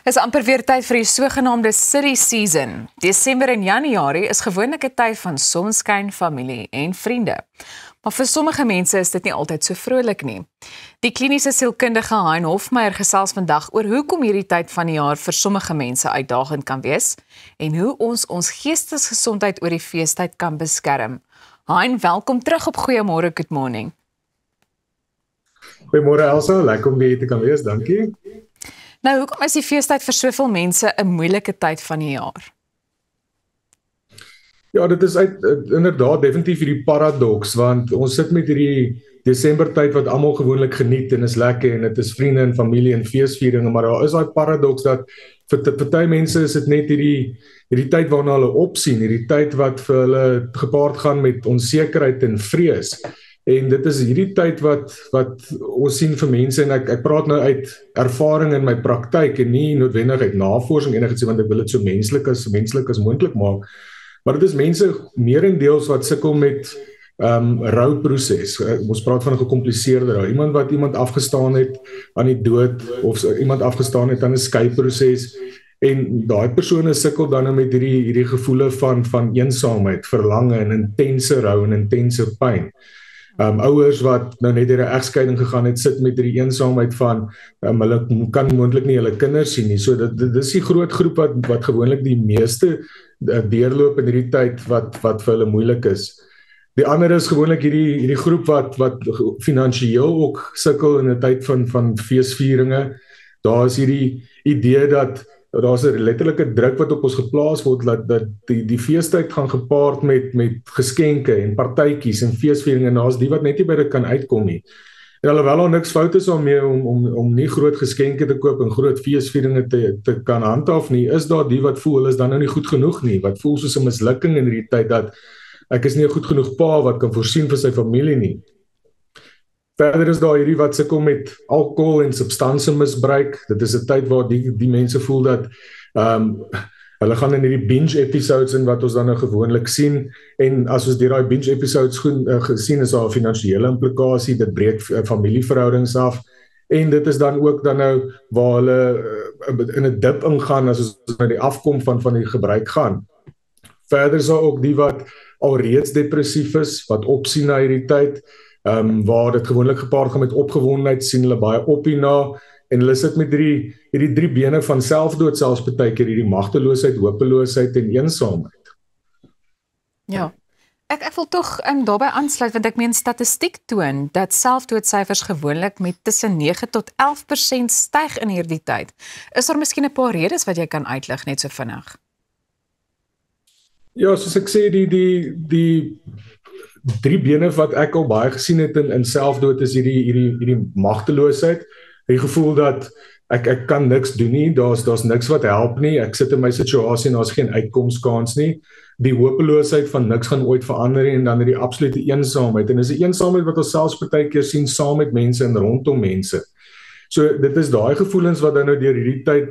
Is amper weer tyd vir die sogenaamde city season. Desember en Januarie is gewoonlik 'n tyd van sonskyn, familie en vriende. Maar vir sommige mense is dit nie altyd so vrolik nie. Die kliniese sielkundige Hein Hofmeyer gesels vandag oor hoekom hierdie tyd van die jaar vir sommige mense uitdagend kan wees en hoe ons geestesgesondheid oor die feestyd kan beskerm. Hein, welkom terug op Goeiemôre, Good Morning. Goeiemôre Elsa, lekker om hier te kan wees, dankie. Nou, hoekom is die feestyd vir soveel mense 'n moeilike tyd van die jaar? Ja, dit is inderdaad definitief hierdie paradoks, want ons sit met hierdie Desember tyd wat almal gewoonlik geniet en is lekker en dit is vriende en familie en feesvieringe, maar daar is daai paradoks dat vir party mense is dit net hierdie tyd waarna hulle opsien, hierdie tyd wat vir hulle gepaard gaan met onsekerheid en vrees. En dit is hierdie tyd wat ons sien vir mense, en ek praat nou uit ervaring in my praktyk en nie noodwendig uit navorsing enigiets, want ek wil dit so menslik as moontlik maak. Maar dit is mense meerendeels wat sukkel met rouproses. Ons praat van 'n gekompliseerde rou. Iemand wat iemand afgestaan het aan die dood of iemand afgestaan het aan 'n skeiproses. En daai persone sukkel dan met hierdie gevoele van eensaamheid, verlange en intense rou en intense pyn. Ouers wat nou net deur 'n egskeiding gegaan het, sit met hierdie eensaamheid van hulle kan moontlik nie hulle kinders sien nie. So dit is die groot groep wat gewoonlik die meeste deurloop in hierdie tyd wat vir hulle moeilik is. Die ander is gewoonlik hierdie groep wat finansiëel ook sukkel in 'n tyd van feesvieringe. Daar is hierdie idee dat daar's 'n letterlike druk wat op ons geplaas word dat die feestyd gaan gepaard met geskenke en partytjies en feesvieringe, en daar's die wat net nie by dit kan uitkom nie. En alhoewel daar niks fout is daarmee om nie groot geskenke te koop en groot feesvieringe te kan handhaaf nie, is daar die wat voel hulle is dan nou nie goed genoeg nie, wat voel soos 'n mislukking in hierdie tyd dat ek is nie 'n goed genoeg pa wat kan voorsien vir sy familie nie. Verder is daar hierdie wat sukkel met alkohol en substansiemisbruik. Dit is 'n tyd waar die mense voel dat hulle gaan in hierdie binge episodes in wat ons dan nou gewoonlik sien, en as ons deur daai binge episodes gesien is daar 'n finansiële implikasie, dit breek familieverhoudings af, en dit is dan ook dan nou waar hulle in 'n dip ingaan as ons na die afkom van die gebruik gaan. Verder is daar ook die wat alreeds depressief is, wat opsien na hierdie tyd, waar dit gewoonlik gepaard gaan met opgewondenheid, sien hulle baie op hierna, en hulle sit met hierdie drie bene van selfdood, selfs partykeer hierdie magteloosheid, hopeloosheid en eensaamheid. Ja. Ek wil tog daarbey aansluit, want ek meen statistiek toon dat selfdoodsyfers gewoonlik met tussen 9 tot 11% styg in hierdie tyd. Is daar miskien 'n paar redes wat jy kan uitlig net so vinnig? Ja, soos ek sê, die drie bene wat ek al baie gesien het in selfdood is hierdie magteloosheid, die gevoel dat ek kan niks doen nie, daar's niks wat help nie, ek sit in my situasie en daar's geen uitkomskans nie, die hopeloosheid van niks gaan ooit verander nie, en dan die absolute eensaamheid, en dis 'n eensaamheid wat ons selfs partykeer sien saam met mense en rondom mense. So dit is daai gevoelens wat dan nou deur hierdie tyd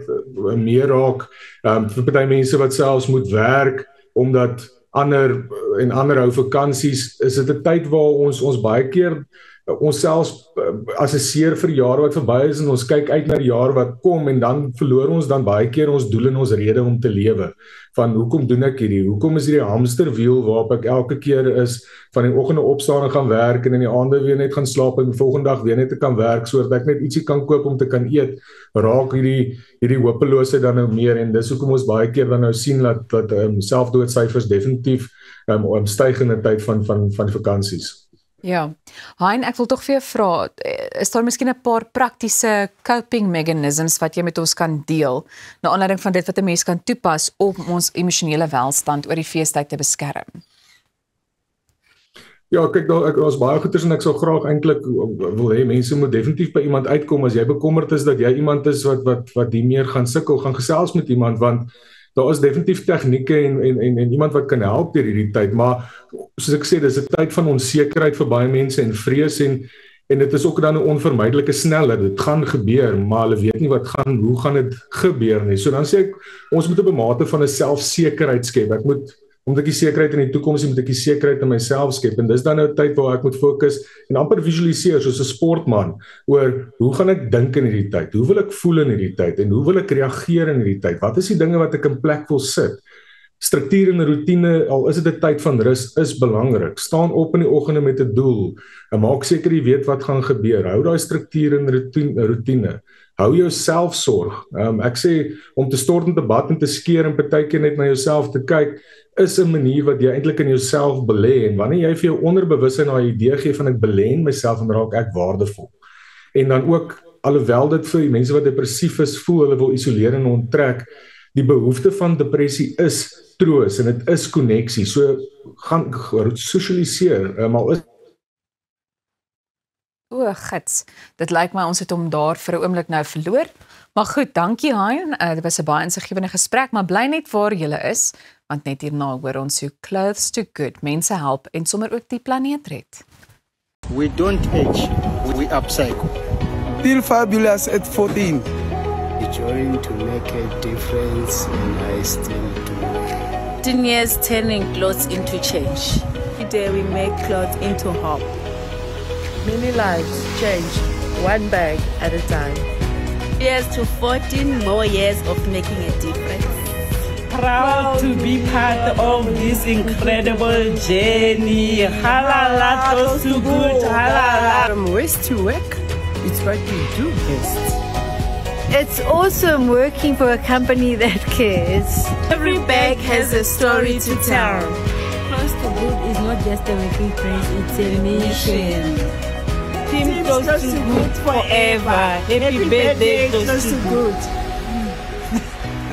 meer raak, vir party mense wat selfs moet werk, omdat ander hou vakansies, is dit 'n tyd waar ons baie keer ons selfs assesseer vir die jaar wat verby is, en ons kyk uit na die jaar wat kom, en dan verloor ons dan baie keer ons doel en ons rede om te lewe. Van hoekom doen ek hierdie? Hoekom is hierdie hamsterwiel waarop ek elke keer is, van die oggende opstaan en gaan werk, en in die aande weer net gaan slaap, en die volgende dag weer net te kan werk, sodat ek net ietsie kan koop om te kan eet, raak hierdie hopeloosheid dan nou meer, en dis hoekom ons baie keer dan nou sien dat selfdoodsyfers definitief styg in 'n tyd van vakansies. Ja, Hein, ek wil tog vir jou vra, is daar miskien 'n paar praktiese coping mechanisms wat jy met ons kan deel, na aanleiding van dit wat 'n mens kan toepas om ons emosionele welstand oor die feestyd te beskerm? Ja, kyk, daar's baie goeders, en ek sal graag eintlik wil hê mense moet definitief by iemand uitkom as jy bekommerd is dat jy iemand is wat die meer gaan sukkel, gaan gesels met iemand, want daar is definitief tegnieke en iemand wat kan help deur hierdie tyd, maar soos ek sê, dis 'n tyd van onsekerheid vir baie mense en vrees, en dit is ook dan 'n onvermydelike snelheid. Dit gaan gebeur, maar hulle weet nie hoe gaan dit gebeur nie. So dan sê ek, ons moet op 'n mate van 'n selfsekerheid skep. Ek moet omdat ek die sekerheid in die toekoms het, moet ek die sekerheid in myself skep. En dis dan nou 'n tyd waar ek moet fokus en amper visualiseer soos 'n sportman oor hoe gaan ek dink in hierdie tyd? Hoe wil ek voel in hierdie tyd en hoe wil ek reageer in hierdie tyd? Wat is die dinge wat ek in plek wil sit? Struktuur en routine, al is dit 'n tyd van rus, is belangrik. Staan op in die oggende met 'n doel en maak seker jy weet wat gaan gebeur. Hou daai struktuur en routine. Hou jou selfsorg. Ek sê om te stort in te bad en te skeer en partykeer net na jouself te kyk is 'n manier wat jy eintlik in jouself belê, en wanneer jy vir jou onderbewussyn daai idee gee van ek belê in myself en raak ek waardevol. En dan ook, alhoewel dit vir mense wat depressief is voel hulle wil isoleer en onttrek, die behoefte van depressie is troos en dit is koneksie. So gaan sosialiseer, maar is O, gits. Dit lyk my ons het hom daar vir 'n oomblik nou verloor. Maar goed, dankie Hein. Dit was 'n baie insiggewende gesprek, maar bly net waar jy is, want net hierna hoor ons hoe Clothes to Good mense help en sommer ook die planeet red. We don't age, we upcycle. Still fabulous at 14. Trying to make a difference and I still do. 10 years turning clothes into change. Every day we make clothes into hope. Many lives change, one bag at a time. Years to 14 more years of making a difference. Proud to be part of this incredible journey. Halala, close to good, halala. From waste to work, it's what we do best. It's awesome working for a company that cares. Every bag has a story to tell. Close to Good is not just a working place, it's a mission. Team Close to Good forever. Happy birthday, Close to Good.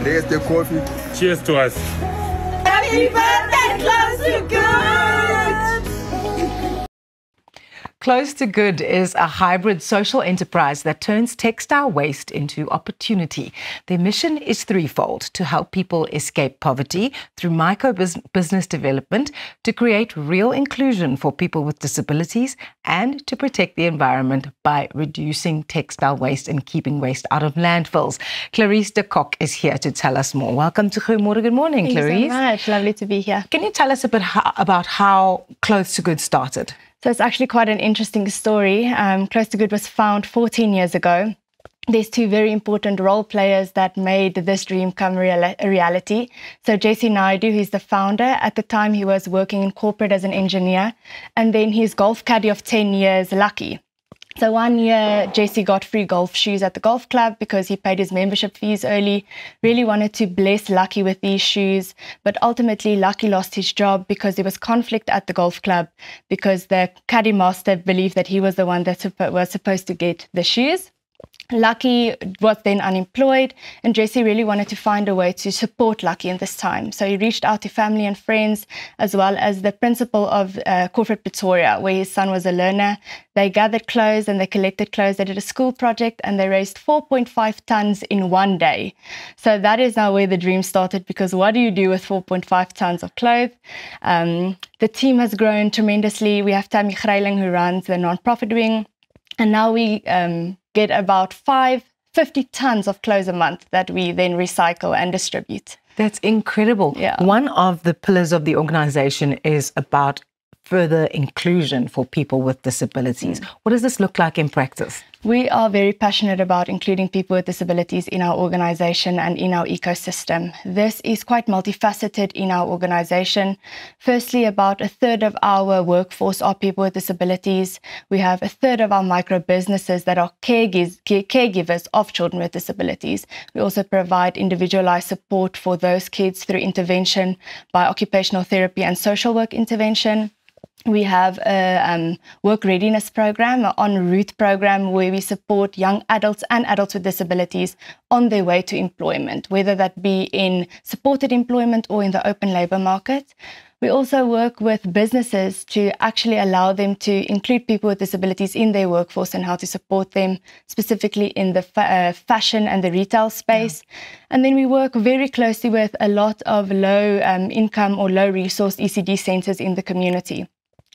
There's the coffee. Cheers to us. Happy birthday, Close to Good! Clothes to Good is a hybrid social enterprise that turns textile waste into opportunity. Their mission is threefold: to help people escape poverty through micro-business development, to create real inclusion for people with disabilities, and to protect the environment by reducing textile waste and keeping waste out of landfills. Clarice de Kock is here to tell us more. Welcome to Goeiemorgen. Good morning, Clarice. Thank you so much. Lovely to be here. Can you tell us a bit about how Clothes to Good started? So it's actually quite an interesting story. Close to Good was found 14 years ago. There's two very important role players that made this dream come a reality. So JC Naidu, who's the founder. At the time, he was working in corporate as an engineer. And then his golf caddy of 10 years, Lucky. So one year, JC got free golf shoes at the golf club because he paid his membership fees early, really wanted to bless Lucky with these shoes. But ultimately, Lucky lost his job because there was conflict at the golf club because the caddy master believed that he was the one that was supposed to get the shoes. Lucky was then unemployed, and JC really wanted to find a way to support Lucky in this time. So he reached out to family and friends, as well as the principal of Corporate Pretoria, where his son was a learner. They gathered clothes and they collected clothes. They did a school project and they raised 4.5 tons in one day. So that is now where the dream started, because what do you do with 4.5 tons of clothes? The team has grown tremendously. We have Tammy Greiling, who runs the non-profit wing. And now we get about 50 tons of clothes a month that we then recycle and distribute. That's incredible. Yeah. One of the pillars of the organization is about further inclusion for people with disabilities. What does this look like in practice? We are very passionate about including people with disabilities in our organization and in our ecosystem. This is quite multifaceted in our organization. Firstly, about a third of our workforce are people with disabilities. We have a third of our micro businesses that are caregivers of children with disabilities. We also provide individualized support for those kids through intervention by occupational therapy and social work intervention. We have a work readiness program, an en route program, where we support young adults and adults with disabilities on their way to employment, whether that be in supported employment or in the open labour market. We also work with businesses to actually allow them to include people with disabilities in their workforce and how to support them, specifically in the fashion and the retail space. Yeah. And then we work very closely with a lot of low income or low resource ECD centres in the community.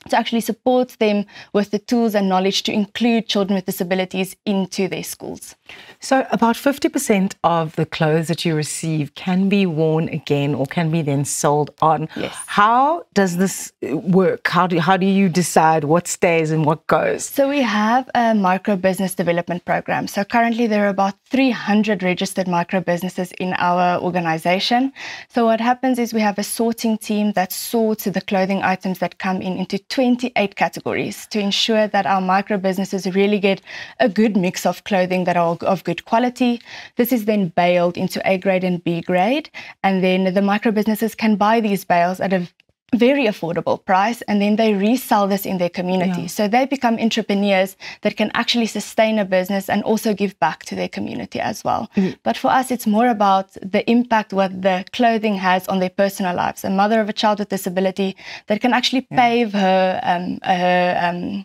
to actually support them with the tools and knowledge to include children with disabilities into their schools. So about 50% of the clothes that you receive can be worn again or can be then sold on. Yes. How does this work? How do you decide what stays and what goes? So we have a micro business development program. So currently there are about 300 registered micro businesses in our organization. So what happens is we have a sorting team that sorts the clothing items that come into 28 categories to ensure that our micro businesses really get a good mix of clothing that are of good quality. This is then baled into A grade and B grade, and then the micro businesses can buy these bales at a very affordable price, and then they resell this in their community. So they become entrepreneurs that can actually sustain a business and also give back to their community as well. But for us, it's more about the impact what the clothing has on their personal lives. A mother of a child with disability that can actually pave her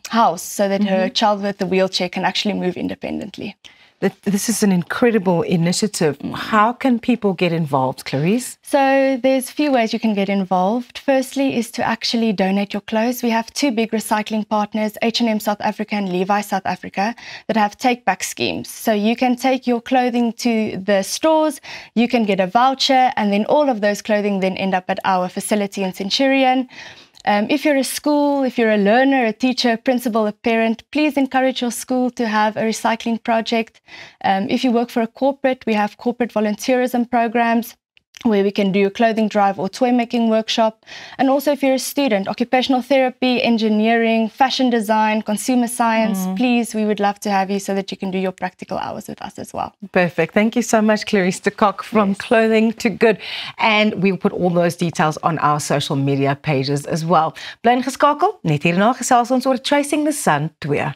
house so that her child with a wheelchair can actually move independently. This is an incredible initiative. How can people get involved, Clarice? So there's a few ways you can get involved. Firstly is to actually donate your clothes. We have two big recycling partners, H&M South Africa and Levi's South Africa, that have take-back schemes. So you can take your clothing to the stores, you can get a voucher, and then all of those clothing then end up at our facility in Centurion. If you're a school, if you're a learner, a teacher, a principal, a parent, please encourage your school to have a recycling project. If you work for a corporate, we have corporate volunteerism programs where we can do a clothing drive or toy making workshop. And also if you're a student, occupational therapy, engineering, fashion design, consumer science, please, we would love to have you so that you can do your practical hours with us as well. Perfect. Thank you so much, Clarice de Kock, from Clothing to Good. And we'll put all those details on our social media pages as well. Bly ingeskakel, net hierna gesels ons oor Chasing the Sun 2.